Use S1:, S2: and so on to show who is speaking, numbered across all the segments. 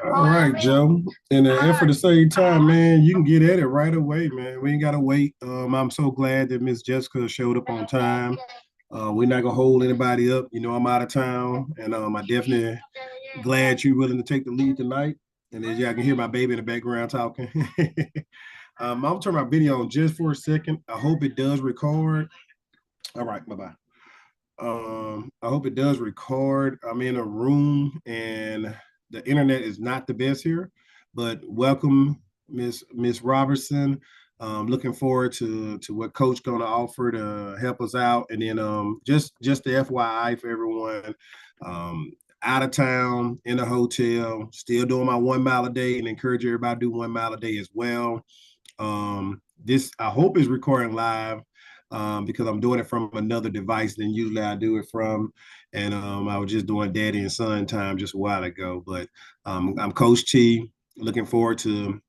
S1: All right, Joe. In the effort to save time, man, you can get at it right away, man. We ain't gotta wait. I'm so glad that Miss Jessica showed up on time. We're not gonna hold anybody up. You know, I'm out of town, and I definitely glad you're willing to take the lead tonight. And as y'all can hear my baby in the background talking. I'll turn my video on just for a second. I hope it does record. All right, bye bye. I hope it does record. I'm in a room and the internet is not the best here, but welcome, Miss Robertson. Looking forward to what Coach going to offer to help us out, and then just the FYI for everyone. Out of town in a hotel, still doing my 1 mile a day, and encourage everybody to do 1 mile a day as well. This I hope is recording live because I'm doing it from another device than usually I do it from. And I was just doing daddy and son time just a while ago. But I'm Coach T. Looking forward to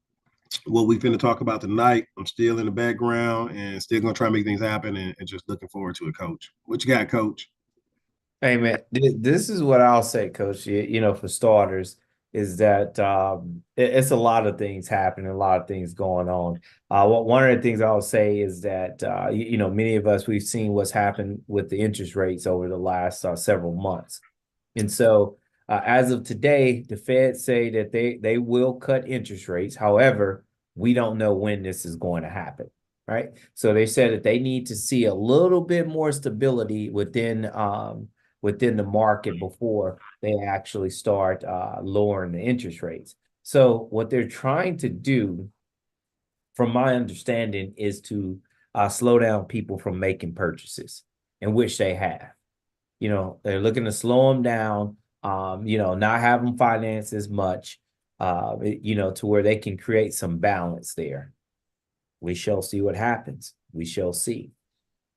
S1: what we're going to talk about tonight. I'm still in the background and still going to try to make things happen and just looking forward to it, Coach. What you got, Coach?
S2: Hey man, this is what I'll say, Coach. For starters, is that it's a lot of things happening, a lot of things going on. One of the things I'll say is that many of us we've seen what's happened with the interest rates over the last several months, and so as of today, the Fed say that they will cut interest rates. However, we don't know when this is going to happen. Right. So they said that they need to see a little bit more stability within the market before they actually start lowering the interest rates. So what they're trying to do, from my understanding, is to slow down people from making purchases, in which they have. They're looking to slow them down, not have them finance as much, to where they can create some balance there. We shall see what happens. We shall see.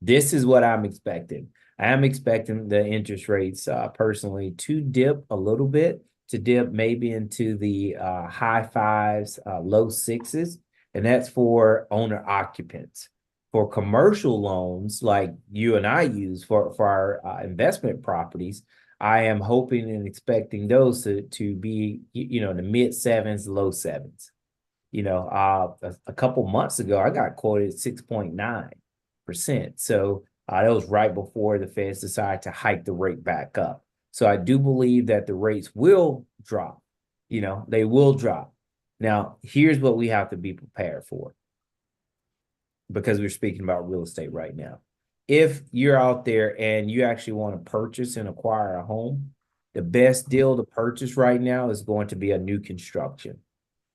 S2: This is what I'm expecting. I am expecting the interest rates personally to dip a little bit, to dip maybe into the high fives, low sixes, and that's for owner occupants. For commercial loans, like you and I use for our investment properties, I am hoping and expecting those to be, the mid sevens, low sevens. A couple months ago, I got quoted 6.9%. So that was right before the Feds decided to hike the rate back up. So I do believe that the rates will drop. They will drop. Now, here's what we have to be prepared for, because we're speaking about real estate right now. If you're out there and you actually want to purchase and acquire a home, the best deal to purchase right now is going to be a new construction.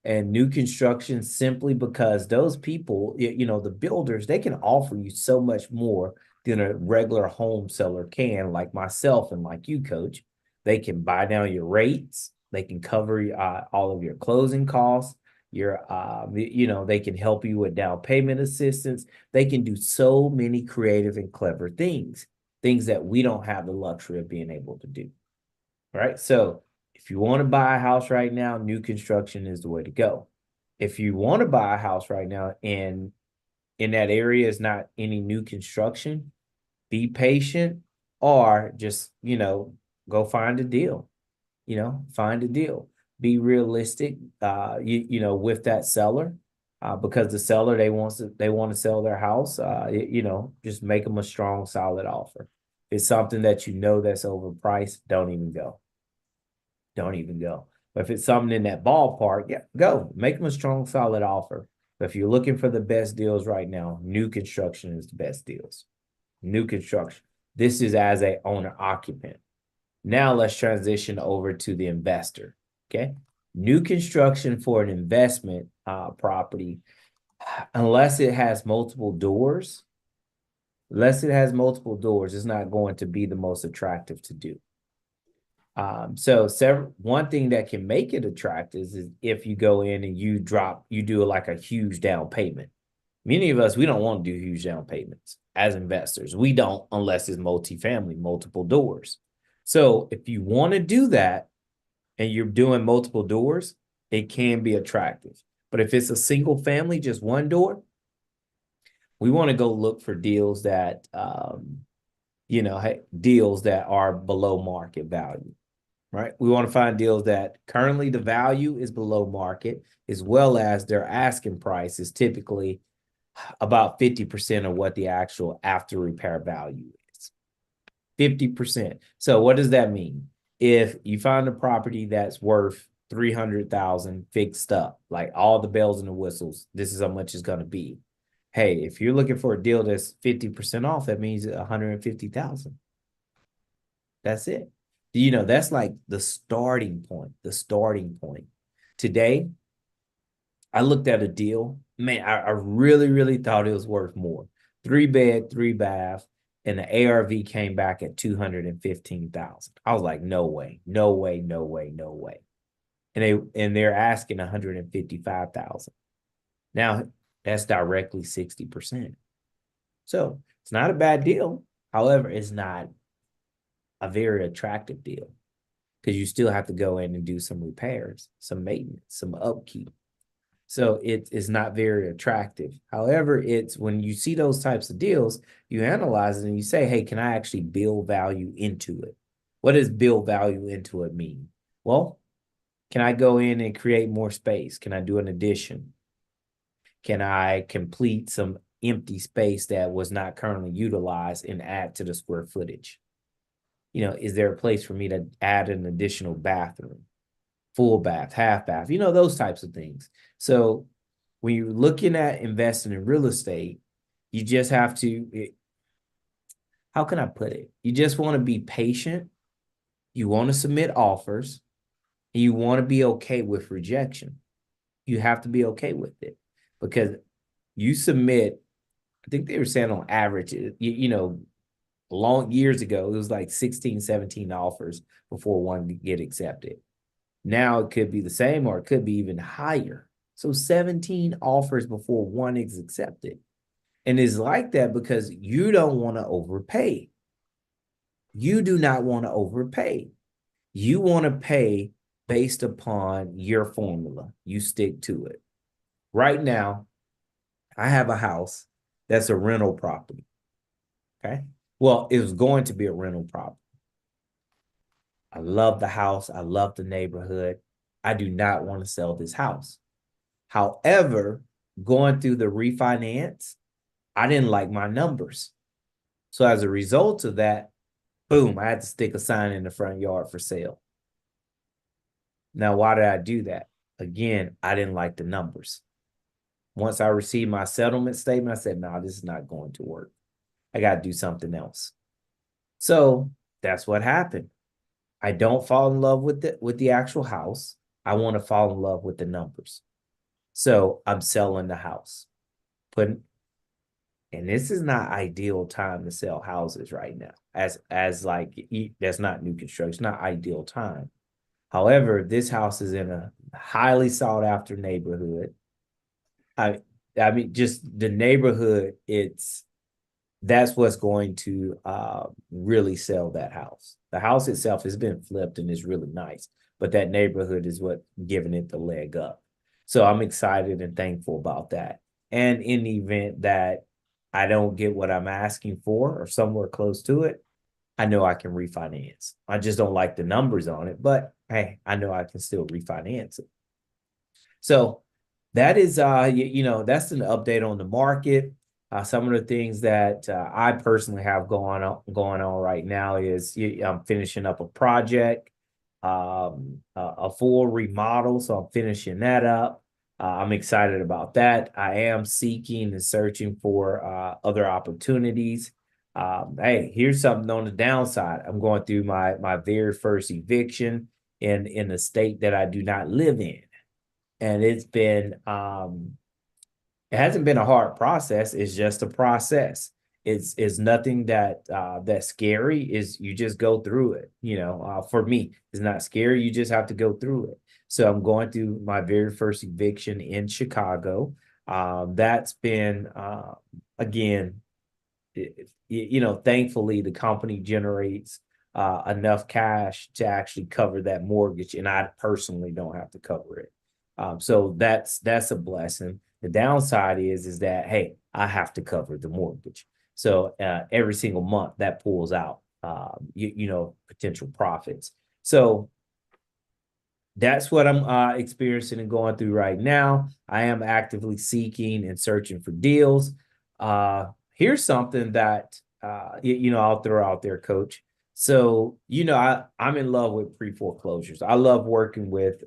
S2: And new construction, simply because those people, the builders, they can offer you so much more than a regular home seller can, like myself and like you, Coach. They can buy down your rates. They can cover all of your closing costs. They can help you with down payment assistance. They can do so many creative and clever things that we don't have the luxury of being able to do. Right? So if you want to buy a house right now, new construction is the way to go. If you want to buy a house right now and in that area is not any new construction, be patient, or just, go find a deal. Find a deal. Be realistic, with that seller, because the seller, they want to sell their house. Just make them a strong, solid offer. If it's something that that's overpriced, don't even go. Don't even go. But if it's something in that ballpark, yeah, go. Make them a strong, solid offer. But if you're looking for the best deals right now, new construction is the best deals. New construction. This is as a owner occupant. Now let's transition over to the investor. Okay. New construction for an investment property, unless it has multiple doors, it's not going to be the most attractive to do. One thing that can make it attractive is if you go in and you do like a huge down payment. Many of us, we don't want to do huge down payments as investors. We don't, unless it's multifamily, multiple doors. So if you want to do that and you're doing multiple doors, it can be attractive. But if it's a single family, just one door, we want to go look for deals that, deals that are below market value, right? We want to find deals that currently the value is below market, as well as their asking price is typically about 50% of what the actual after repair value is. 50%. So what does that mean? If you find a property that's worth 300,000 fixed up, like all the bells and the whistles, this is how much it's going to be. Hey, if you're looking for a deal that's 50% off, that means 150,000. That's it. That's like the starting point, Today, I looked at a deal. Man, I really, really thought it was worth more. 3-bed, 3-bath, and the ARV came back at 215,000. I was like, no way, no way, no way, no way. And they're asking 155,000. Now, that's directly 60%. So it's not a bad deal. However, it's not a very attractive deal because you still have to go in and do some repairs, some maintenance, some upkeep. So it is not very attractive. However, it's when you see those types of deals, you analyze it and you say, hey, can I actually build value into it? What does build value into it mean? Well, can I go in and create more space? Can I do an addition? Can I complete some empty space that was not currently utilized and add to the square footage? Is there a place for me to add an additional bathroom, full bath, half bath, those types of things. So when you're looking at investing in real estate, you just have to, how can I put it? You just want to be patient. You want to submit offers and you want to be okay with rejection. You have to be okay with it because you submit, I think they were saying on average, long years ago, it was like 16, 17 offers before one could get accepted. Now it could be the same or it could be even higher. So 17 offers before one is accepted. And it's like that because you don't want to overpay. You do not want to overpay. You want to pay based upon your formula. You stick to it. Right now, I have a house that's a rental property. Okay. Well, it was going to be a rental property. I love the house. I love the neighborhood. I do not want to sell this house. However, going through the refinance, I didn't like my numbers. So as a result of that, boom, I had to stick a sign in the front yard for sale. Now, why did I do that? Again, I didn't like the numbers. Once I received my settlement statement, I said, no, this is not going to work. I got to do something else. So that's what happened. I don't fall in love with the actual house. I want to fall in love with the numbers. So I'm selling the house. And this is not ideal time to sell houses right now. As like that's not new construction, not ideal time. However, this house is in a highly sought after neighborhood. I mean, just the neighborhood, that's what's going to really sell that house. The house itself has been flipped and is really nice, but that neighborhood is what giving it the leg up. So I'm excited and thankful about that. And in the event that I don't get what I'm asking for or somewhere close to it, I know I can refinance. I just don't like the numbers on it, but hey, I know I can still refinance it. So that is that's an update on the market. Some of the things that I personally have going on right now is I'm finishing up a project, a full remodel, so I'm finishing that up. I'm excited about that. I am seeking and searching for other opportunities. Hey, here's something on the downside. I'm going through my very first eviction in the state that I do not live in. And it's been it hasn't been a hard process. It's just a process. It's nothing that's scary. Is you just go through it. For me, it's not scary. You just have to go through it. So I'm going through my very first eviction in Chicago. That's been again, thankfully the company generates enough cash to actually cover that mortgage, and I personally don't have to cover it. So that's a blessing. The downside is that, hey, I have to cover the mortgage. So every single month that pulls out, potential profits. So that's what I'm experiencing and going through right now. I am actively seeking and searching for deals. Here's something that I'll throw out there, Coach. So, I'm in love with pre-foreclosures. I love working with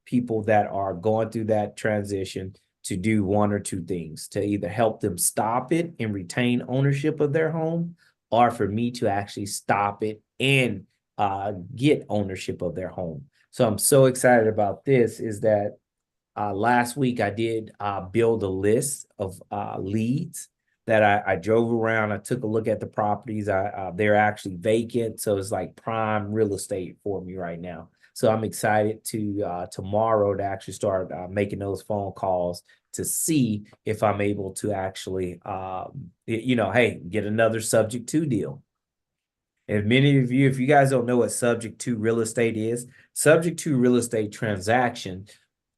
S2: people that are going through that transition to do one or two things, to either help them stop it and retain ownership of their home, or for me to actually stop it and get ownership of their home. So I'm so excited about this is that last week I did build a list of leads that I drove around. I took a look at the properties. They're actually vacant, so it's like prime real estate for me right now. So I'm excited to tomorrow to actually start making those phone calls to see if I'm able to actually, hey, get another subject to deal. And many of you, if you guys don't know what subject to real estate is, subject to real estate transaction,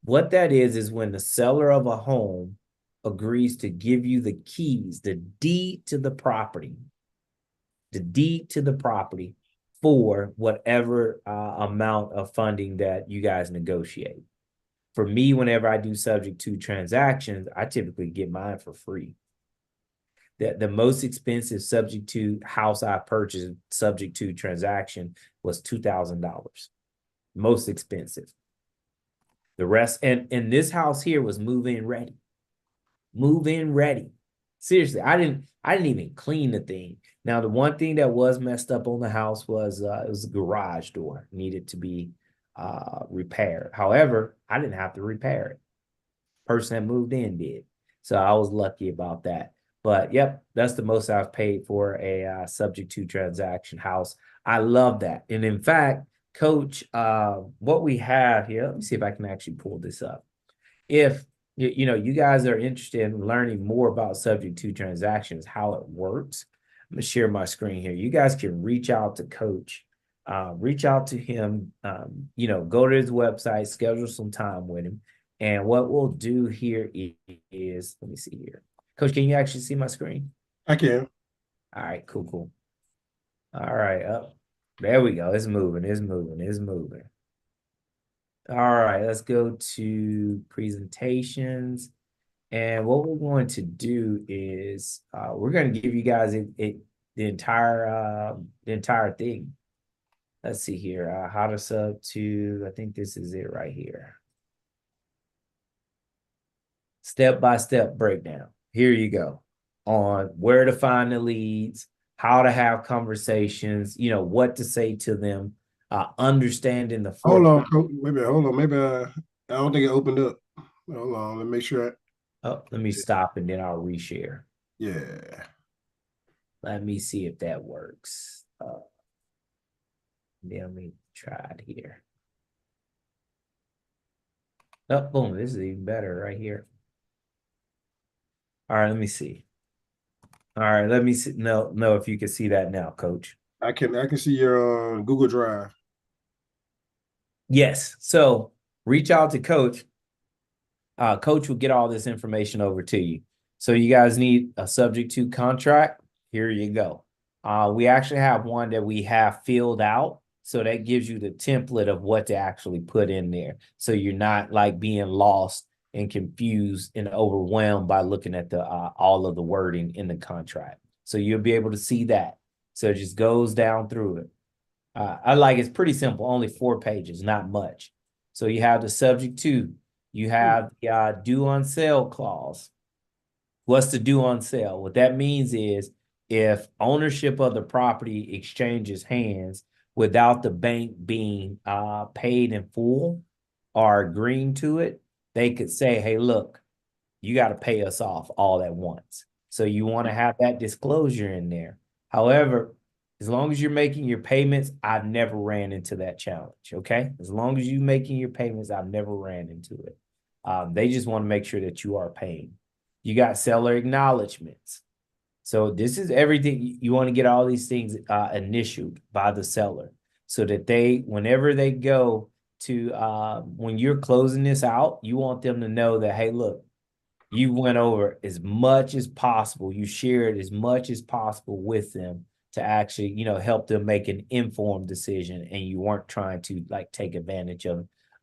S2: what that is when the seller of a home agrees to give you the keys, the deed to the property for whatever amount of funding that you guys negotiate. For me, whenever I do subject to transactions, I typically get mine for free. The most expensive subject to house I purchased subject to transaction was $2,000. Most expensive. The rest, and this house here was move-in ready. Move-in ready. Seriously, I didn't even clean the thing. Now, the one thing that was messed up on the house was it was a garage door, needed to be repaired. However, I didn't have to repair it. Person that moved in did. So I was lucky about that. But yep, that's the most I've paid for a subject to transaction house. I love that. And in fact, Coach, what we have here, let me see if I can actually pull this up. If you guys are interested in learning more about subject to transactions, how it works, I'm gonna share my screen here. You guys can reach out to Coach, reach out to him, go to his website, schedule some time with him. And what we'll do here is, let me see here. Coach, can you actually see my screen?
S1: I can.
S2: All right, cool. All right, up. There we go. It's moving. All right, let's go to presentations. And what we're going to do is we're going to give you guys the entire thing. Let's see here. How to sub to, I think this is it right here. Step-by-step breakdown. Here you go on where to find the leads, how to have conversations, what to say to them, understanding the
S1: Hold
S2: foreclosure.
S1: on, Coach. Hold on. Maybe I don't think it opened up. Hold on. Let me make sure.
S2: Oh, let me stop and then I'll reshare.
S1: Yeah.
S2: Let me see if that works. Let me try it here. Oh, boom. This is even better right here. All right, let me see. All right, let me see. No, if you can see that now, Coach.
S1: I can see your Google Drive.
S2: Yes. So reach out to Coach. Coach will get all this information over to you. So you guys need a subject to contract. Here you go. We actually have one that we have filled out. So that gives you the template of what to actually put in there. So you're not like being lost and confused and overwhelmed by looking at the all of the wording in the contract. So you'll be able to see that. So it just goes down through it. It's pretty simple, only 4 pages, not much. So you have the subject to, you have the due on sale clause. What's the due on sale? What that means is if ownership of the property exchanges hands without the bank being paid in full or agreeing to it, they could say, hey, look, you got to pay us off all at once. So you want to have that disclosure in there. However, as long as you're making your payments, I've never ran into that challenge, okay? As long as you're making your payments, I've never ran into it. They just want to make sure that you are paying. You got seller acknowledgments. So this is everything. You want to get all these things initialed by the seller so that whenever they go to, when you're closing this out, you want them to know that, hey, look, you went over as much as possible. You shared as much as possible with them to actually, help them make an informed decision, and you weren't trying to like take advantage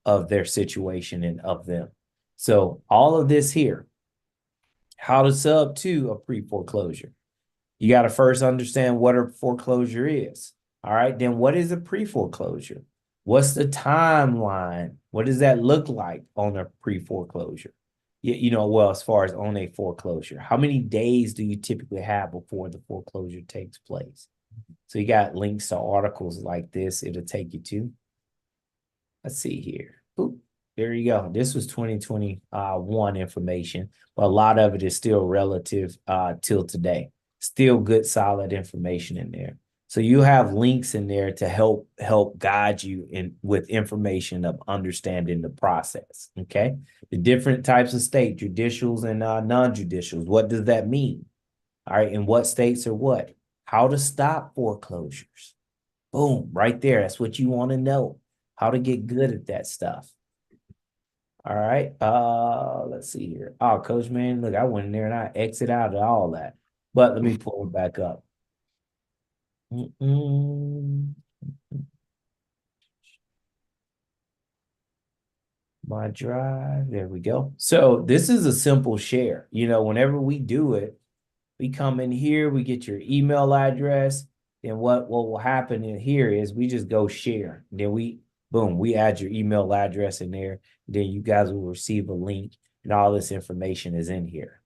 S2: of their situation and of them. So all of this here, how to sub to a pre-foreclosure. You got to first understand what a foreclosure is. All right. Then what is a pre-foreclosure? What's the timeline? What does that look like on a pre-foreclosure? Well, as far as on a foreclosure, how many days do you typically have before the foreclosure takes place? So you got links to articles like this. It'll take you to, let's see here. Oop, there you go. This was 2021 information, but a lot of it is still relative till today. Still good, solid information in there. So you have links in there to help guide you with information of understanding the process. Okay, the different types of state, judicials and non-judicials. What does that mean? All right, and what states are what? How to stop foreclosures. Boom, right there. That's what you want to know. How to get good at that stuff. All right. Let's see here. Oh, Coach, man, look, I went in there and I exit out of all that. But let me pull it back up. My drive. There we go. So this is a simple share. Whenever we do it, we come in here, we get your email address. Then what will happen in here is we just go share. Then we add your email address in there. Then you guys will receive a link, and all this information is in here.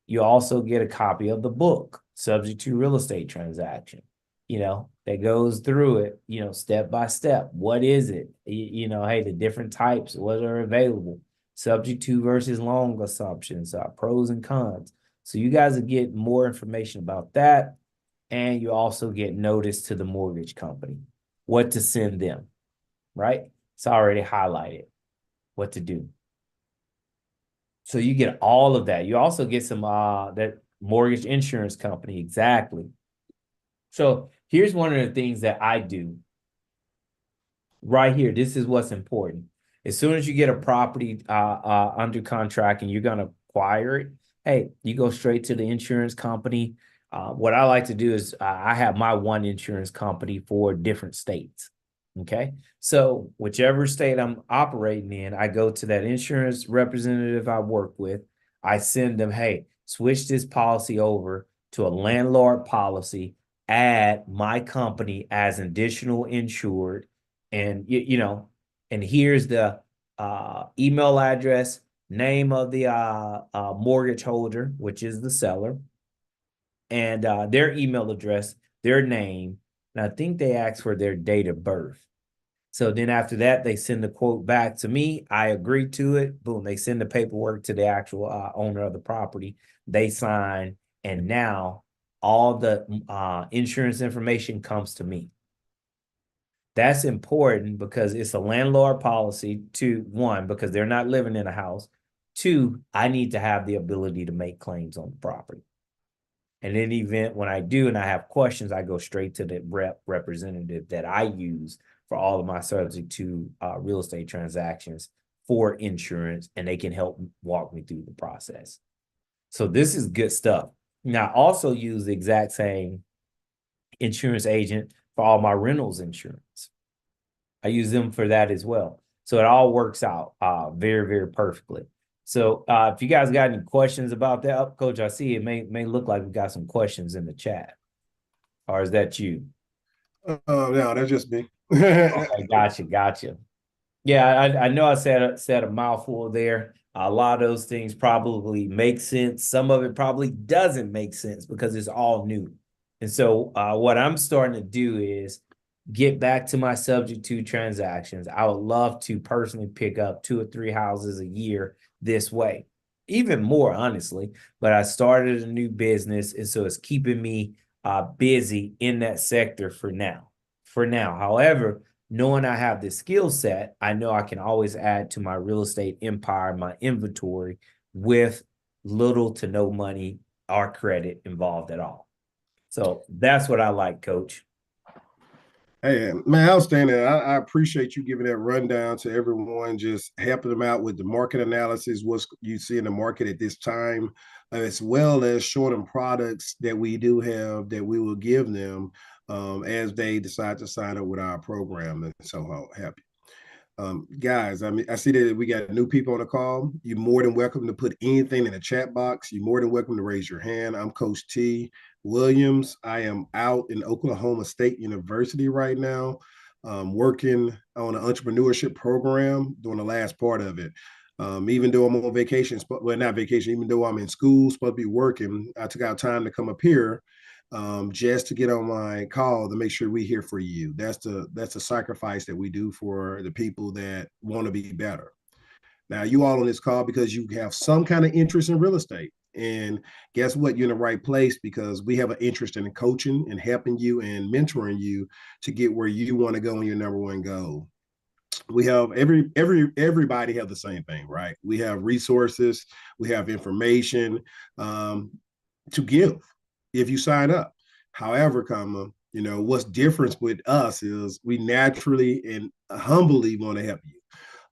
S2: You also get a copy of the book, Subject to Real Estate Transaction, that goes through it, step by step. What is it? Hey, the different types, what are available, subject to versus long assumptions, pros and cons. So you guys will get more information about that. And you also get notice to the mortgage company, what to send them, right? It's already highlighted what to do. So you get all of that. You also get some that mortgage insurance company, exactly. So here's one of the things that I do right here. This is what's important. As soon as you get a property under contract and you're going to acquire it, hey, you go straight to the insurance company. What I like to do is I have my one insurance company for different states. Okay. So whichever state I'm operating in, I go to that insurance representative I work with. I send them, hey, switch this policy over to a landlord policy, add my company as additional insured. And, and here's the email address, name of the mortgage holder, which is the seller, and their email address, their name, and I think they ask for their date of birth. So then after that, they send the quote back to me. I agree to it. Boom, they send the paperwork to the actual owner of the property. They sign, and now all the insurance information comes to me. That's important because it's a landlord policy. To one, because they're not living in a house. Two, I need to have the ability to make claims on the property. And in the event when I do and I have questions, I go straight to the representative that I use for all of my subject to real estate transactions for insurance, and they can help walk me through the process. So this is good stuff. Now, I also use the exact same insurance agent for all my rentals insurance. I use them for that as well. So it all works out very, very perfectly. So if you guys got any questions about that, Coach, I see it may look like we got some questions in the chat. Or is that you?
S1: No, that's just me.
S2: Okay, gotcha. Yeah, I know I said a mouthful there. A lot of those things probably make sense. Some of it probably doesn't make sense because it's all new. And so what I'm starting to do is get back to my subject to transactions. I would love to personally pick up 2 or 3 houses a year this way, even more, honestly. But I started a new business, and so it's keeping me busy in that sector for now. However, knowing I have the skill set, I know I can always add to my real estate empire, my inventory, with little to no money our credit involved at all. So that's what I like, Coach.
S1: Hey, man, outstanding. I appreciate you giving that rundown to everyone, just helping them out with the market analysis, what you see in the market at this time, as well as showing them products that we do have that we will give them as they decide to sign up with our program. And so happy. Guys, I mean, I see that we got new people on the call. You're more than welcome to put anything in the chat box. You're more than welcome to raise your hand. I'm Coach T. Williams. I am out in Oklahoma State University right now, working on an entrepreneurship program, doing the last part of it. Even though I'm on vacation, well, not vacation, even though I'm in school, supposed to be working, I took out time to come up here just to get on my call to make sure we here for you. That's the sacrifice that we do for the people that want to be better. Now, you all on this call because you have some kind of interest in real estate. And guess what? You're in the right place because we have an interest in coaching and helping you and mentoring you to get where you want to go in your number one goal. We have everybody have the same thing, right? We have resources, we have information to give if you sign up. However, what's different with us is we naturally and humbly want to help you.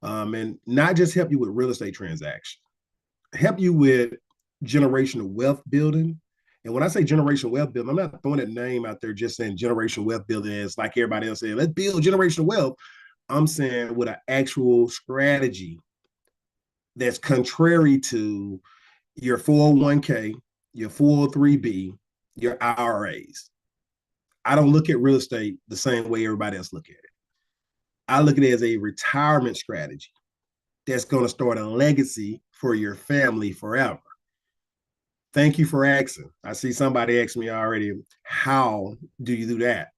S1: And not just help you with real estate transactions, help you with generational wealth building. And when I say generational wealth building, I'm not throwing a name out there just saying generational wealth building is like everybody else saying, let's build generational wealth. I'm saying with an actual strategy that's contrary to your 401k, your 403b, your IRAs. I don't look at real estate the same way everybody else look at it. I look at it as a retirement strategy that's going to start a legacy for your family forever. Thank you for asking. I see somebody asked me already, how do you do that?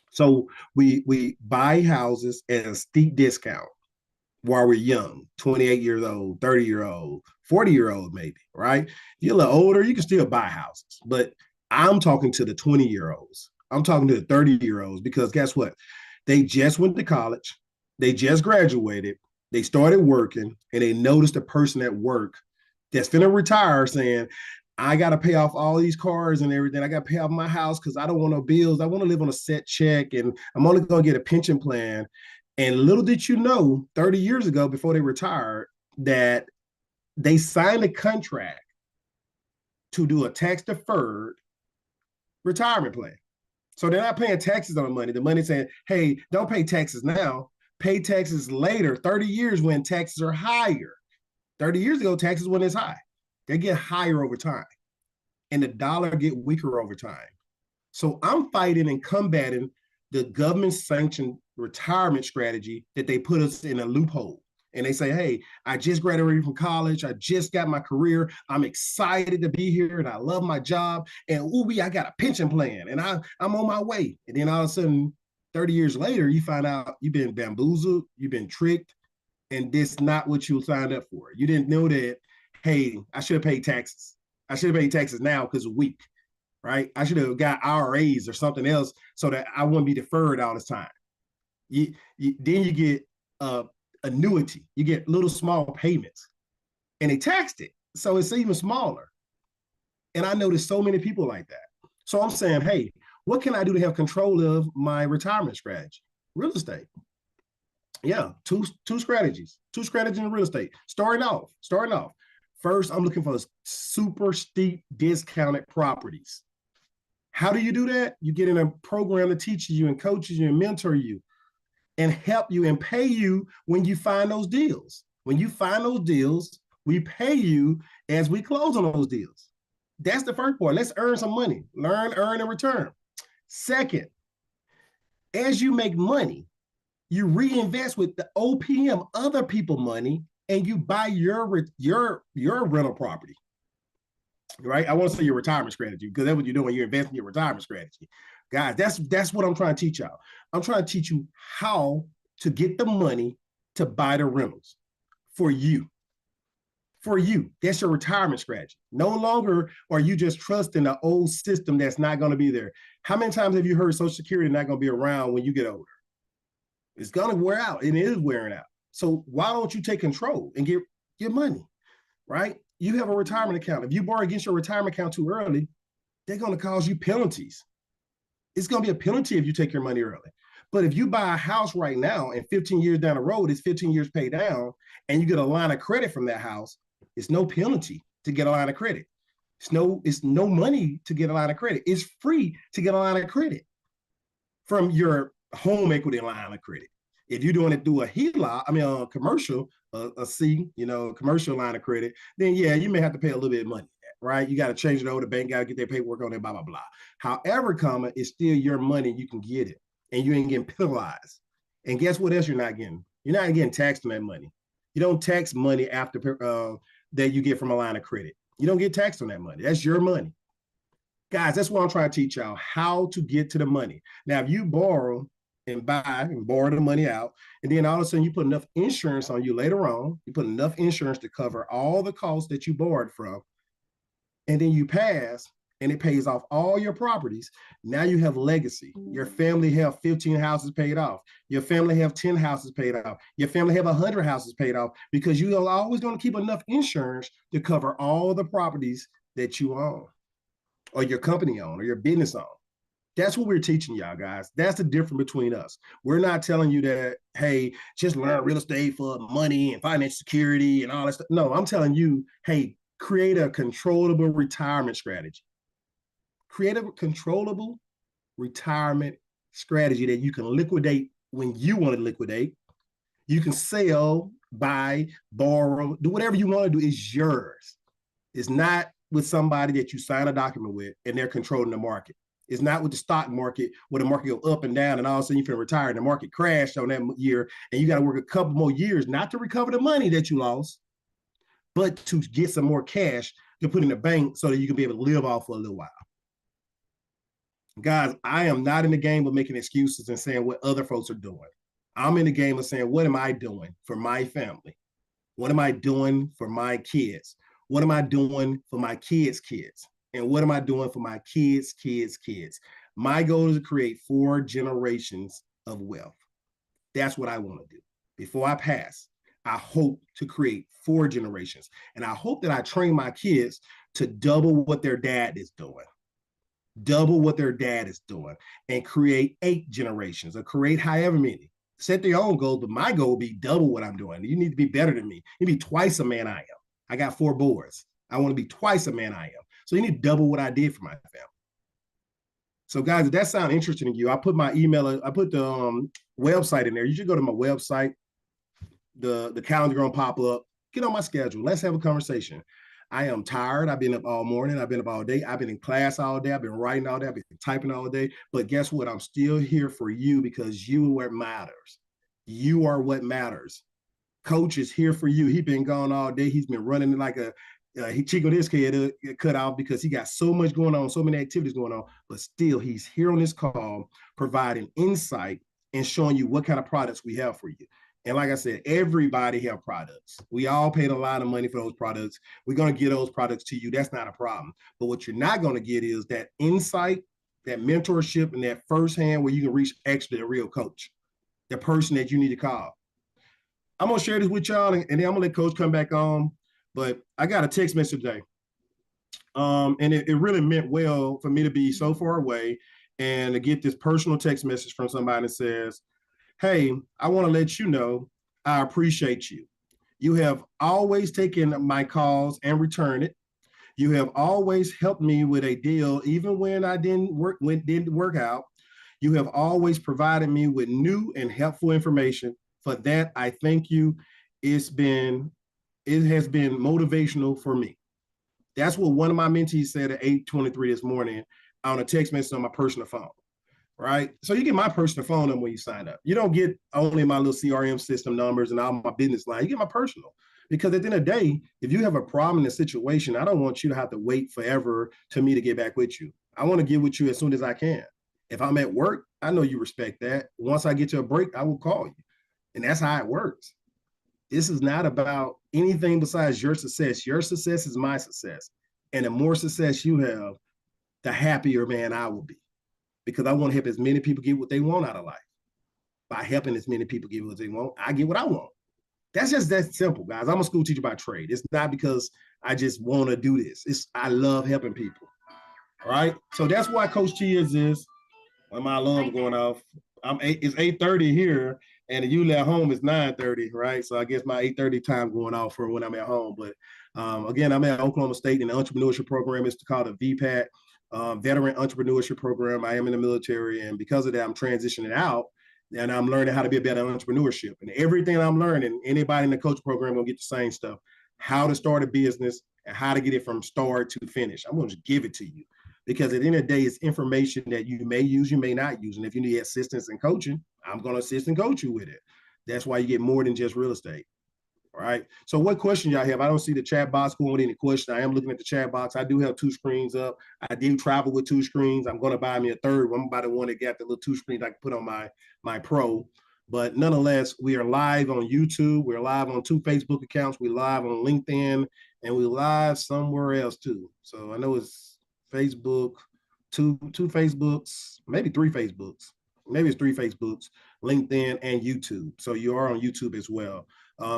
S1: So we buy houses at a steep discount while we're young, 28 years old, 30-year-old, 40-year-old maybe, right? If you're a little older, you can still buy houses. But I'm talking to the 20-year-olds. I'm talking to the 30-year-olds because guess what? They just went to college. They just graduated. They started working and they noticed a person at work that's finna retire saying, I got to pay off all these cars and everything. I got to pay off my house because I don't want no bills. I want to live on a set check and I'm only going to get a pension plan. And little did you know, 30 years ago, before they retired, that they signed a contract to do a tax-deferred retirement plan. So they're not paying taxes on the money. The money's saying, hey, don't pay taxes now. Pay taxes later, 30 years when taxes are higher. 30 years ago, taxes weren't as high. They get higher over time. And the dollar get weaker over time. So I'm fighting and combating the government-sanctioned retirement strategy that they put us in a loophole. And they say, hey, I just graduated from college. I just got my career. I'm excited to be here and I love my job. And ooh, I got a pension plan and I'm on my way. And then all of a sudden, 30 years later, you find out you've been bamboozled, you've been tricked, and this is not what you signed up for. You didn't know that, hey, I should have paid taxes. I should have paid taxes now because of week, right? I should have got IRAs or something else so that I wouldn't be deferred all this time. Then you get annuity. You get little small payments and they taxed it. So it's even smaller. And I noticed so many people like that. So I'm saying, hey, what can I do to have control of my retirement strategy? Real estate. Yeah, two strategies in real estate. Starting off. First, I'm looking for super steep discounted properties. How do you do that? You get in a program that teaches you and coaches you and mentor you and help you and pay you when you find those deals. When you find those deals, we pay you as we close on those deals. That's the first part. Let's earn some money. Learn, earn, and return. Second, as you make money, you reinvest with the OPM, other people money, and you buy your rental property. Right? I want to say your retirement strategy because that's what you're doing. You're investing in your retirement strategy. Guys, that's what I'm trying to teach y'all. I'm trying to teach you how to get the money to buy the rentals for you. For you. That's your retirement strategy. No longer are you just trusting the old system that's not going to be there. How many times have you heard Social Security not going to be around when you get older? It's going to wear out, and it is wearing out. So why don't you take control and get your money, right? you have a retirement account. If you borrow against your retirement account too early, they're going to cause you penalties. It's going to be a penalty if you take your money early. But if you buy a house right now and 15 years down the road, it's 15 years paid down, and you get a line of credit from that house, it's no penalty to get a line of credit. It's no money to get a line of credit. It's free to get a line of credit from your home equity line of credit. If you're doing it through a HELOC, a commercial, a C, commercial line of credit, then yeah, you may have to pay a little bit of money, right? You got to change it over. The bank got to get their paperwork on it, blah, blah, blah. However, it's still your money. You can get it, and you ain't getting penalized. And guess what else you're not getting? You're not getting taxed on that money. You don't tax money after that you get from a line of credit. You don't get taxed on that money. That's your money. Guys, that's what I'm trying to teach y'all, how to get to the money. Now, if you borrow and buy and borrow the money out, and then all of a sudden you put enough insurance on you later on, you put enough insurance to cover all the costs that you borrowed from, and then you pass and it pays off all your properties. Now you have legacy. Your family have 15 houses paid off. Your family have 10 houses paid off. Your family have 100 houses paid off, because you are always going to keep enough insurance to cover all the properties that you own, or your company own, or your business own. That's what we're teaching y'all, guys. That's the difference between us. We're not telling you that, hey, just learn real estate for money and financial security and all that stuff. No, I'm telling you, hey, create a controllable retirement strategy. Create a controllable retirement strategy that you can liquidate when you want to liquidate. You can sell, buy, borrow, do whatever you want to do. It's yours. It's not with somebody that you sign a document with and they're controlling the market. It's not with the stock market, where the market go up and down, and all of a sudden you can retire and the market crashed on that year, and you got to work a couple more years not to recover the money that you lost, but to get some more cash to put in the bank so that you can be able to live off for a little while. Guys, I am not in the game of making excuses and saying what other folks are doing. I'm in the game of saying, what am I doing for my family? What am I doing for my kids? What am I doing for my kids' kids? And what am I doing for my kids' kids' kids? My goal is to create 4 generations of wealth. That's what I want to do. Before I pass, I hope to create 4 generations. And I hope that I train my kids to double what their dad is doing. Double what their dad is doing, and create 8 generations, or create however many. Set their own goals, but my goal will be double what I'm doing. You need to be better than me. You need to be twice a man I am. I got 4 boys. I want to be twice a man I am. So you need to double what I did for my family. So guys, if that sounds interesting to you, I put my email, I put the website in there. You should go to my website. The calendar gonna pop up. Get on my schedule. Let's have a conversation. I am tired. I've been up all morning. I've been up all day. I've been in class all day. I've been writing all day. I've been typing all day. But guess what? I'm still here for you, because you are what matters. You are what matters. Coach is here for you. He's been gone all day. He's been running like he chicoed his kid cut off, because he got so much going on, so many activities going on. But still, he's here on this call, providing insight and showing you what kind of products we have for you. And like I said, everybody have products. We all paid a lot of money for those products. We're going to get those products to you. That's not a problem. But what you're not going to get is that insight, that mentorship, and that firsthand where you can reach actually a real coach, the person that you need to call. I'm going to share this with y'all, and then I'm going to let Coach come back on. But I got a text message today. And it really meant well for me to be so far away and to get this personal text message from somebody that says, hey, I want to let you know I appreciate you. You have always taken my calls and returned it. You have always helped me with a deal, even when I didn't work out. You have always provided me with new and helpful information. For that, I thank you. It has been motivational for me. That's what one of my mentees said at 8:23 this morning on a text message on my personal phone. Right? So you get my personal phone number when you sign up. You don't get only my little CRM system numbers and all my business line. You get my personal. Because at the end of the day, if you have a problem in a situation, I don't want you to have to wait forever to me to get back with you. I want to get with you as soon as I can. If I'm at work, I know you respect that. Once I get to a break, I will call you. And that's how it works. This is not about anything besides your success. Your success is my success. And the more success you have, the happier man I will be. Because I want to help as many people get what they want out of life. By helping as many people get what they want, I get what I want. That's just that simple, guys. I'm a school teacher by trade. It's not because I just want to do this. I love helping people. All right. So that's why Coach Cheers is when my alarm's going off. It's 8:30 here, and usually at home it's 9:30, right? So I guess my 8:30 time going off for when I'm at home. But again, I'm at Oklahoma State in the entrepreneurship program. It's called a VPAT, Veteran Entrepreneurship Program. I am in the military, and because of that, I'm transitioning out. And I'm learning how to be a better entrepreneurship. And everything I'm learning, anybody in the coach program will get the same stuff. How to start a business and how to get it from start to finish. I'm going to just give it to you because at the end of the day, it's information that you may use, you may not use. And if you need assistance and coaching, I'm going to assist and coach you with it. That's why you get more than just real estate. All right. So what question y'all have? I don't see the chat box going with any question. I am looking at the chat box. I do have 2 screens up. I do travel with 2 screens. I'm going to buy me a third one. I'm about the one that got the little 2 screens I can put on my Pro. But nonetheless, we are live on YouTube. We're live on 2 Facebook accounts. We're live on LinkedIn, and we're live somewhere else too. So I know it's Facebook, two Facebooks, maybe 3 Facebooks. Maybe it's 3 Facebooks, LinkedIn, and YouTube. So you are on YouTube as well.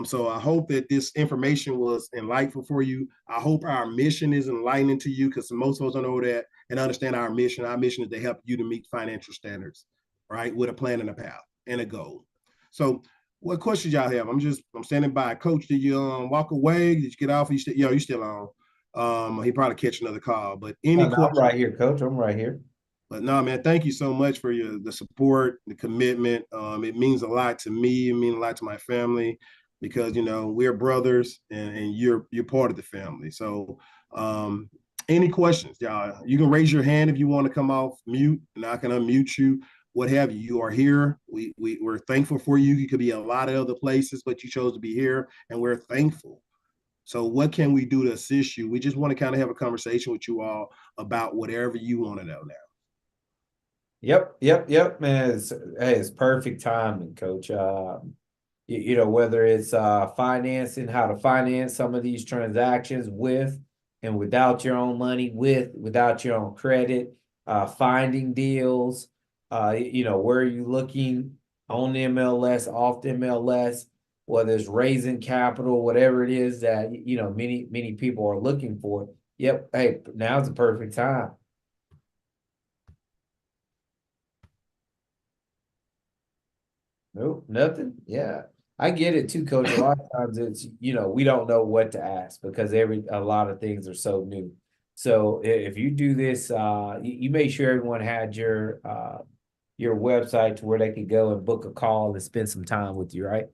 S1: So I hope that this information was enlightful for you. I hope our mission is enlightening to you because most of us don't know that and understand our mission. Our mission is to help you to meet financial standards, right? With a plan and a path and a goal. So what questions y'all have? I'm standing by. Coach, did you walk away? Did you get off? You still on. He probably catch another call, but any
S2: I'm right here, Coach. I'm right here.
S1: But no, man, thank you so much for the support, the commitment. It means a lot to me. It means a lot to my family because we're brothers and you're part of the family. So any questions, y'all? You can raise your hand if you want to come off mute, and I can unmute you. What have you? You are here. We're thankful for you. You could be a lot of other places, but you chose to be here, and we're thankful. So what can we do to assist you? We just want to kind of have a conversation with you all about whatever you want to know now.
S2: Yep, man. It's perfect timing, Coach. Whether it's financing, how to finance some of these transactions with and without your own money, without your own credit, finding deals, where are you looking on the MLS, off the MLS, whether it's raising capital, whatever it is that many people are looking for. Yep, hey, now's the perfect time. Nope, nothing. Yeah. I get it too, Coach. A lot of times it's, we don't know what to ask because a lot of things are so new. So if you do this, you make sure everyone had your website to where they could go and book a call and spend some time with you, right?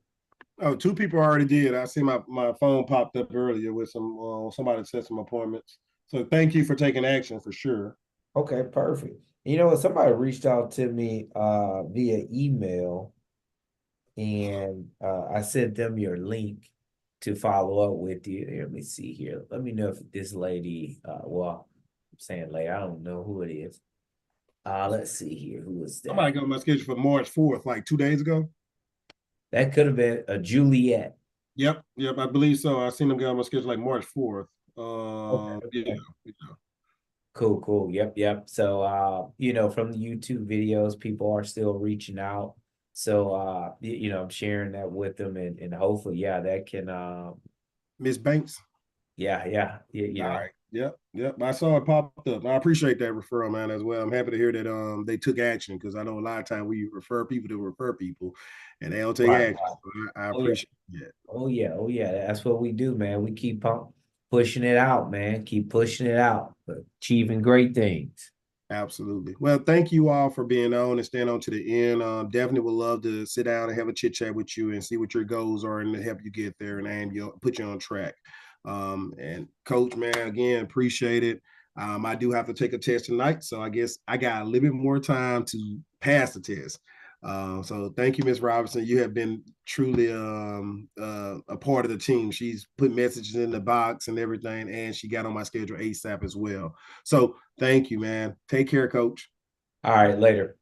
S1: Oh, 2 people already did. I see my phone popped up earlier with somebody set some appointments. So thank you for taking action for sure.
S2: Okay, perfect. Somebody reached out to me via email. And I sent them your link to follow up with you. Let me see here. Let me know if this lady, I'm saying lady, I don't know who it is. Let's see here. Who is that?
S1: Somebody got on my schedule for March 4th, like 2 days ago.
S2: That could have been a Juliet.
S1: Yep, I believe so. I seen them get on my schedule like March 4th.
S2: Okay.
S1: Yeah.
S2: Cool. Yep. So from the YouTube videos, people are still reaching out. So I'm sharing that with them and hopefully, that can
S1: Miss Banks.
S2: Yeah.
S1: All right. Yep. I saw it popped up. I appreciate that referral, man, as well. I'm happy to hear that they took action because I know a lot of times we refer people and they don't take action. So I appreciate that.
S2: Oh yeah. That's what we do, man. We keep pushing it out, man. Keep pushing it out, but achieving great things.
S1: Absolutely. Well, thank you all for being on and staying on to the end. Definitely would love to sit down and have a chit chat with you and see what your goals are and help you get there and put you on track. And Coach, man, again, appreciate it. I do have to take a test tonight, so I guess I got a little bit more time to pass the test. So thank you, Ms. Robinson. You have been truly a part of the team. She's put messages in the box and everything, and she got on my schedule ASAP as well. So thank you, man. Take care, Coach.
S2: All right, later.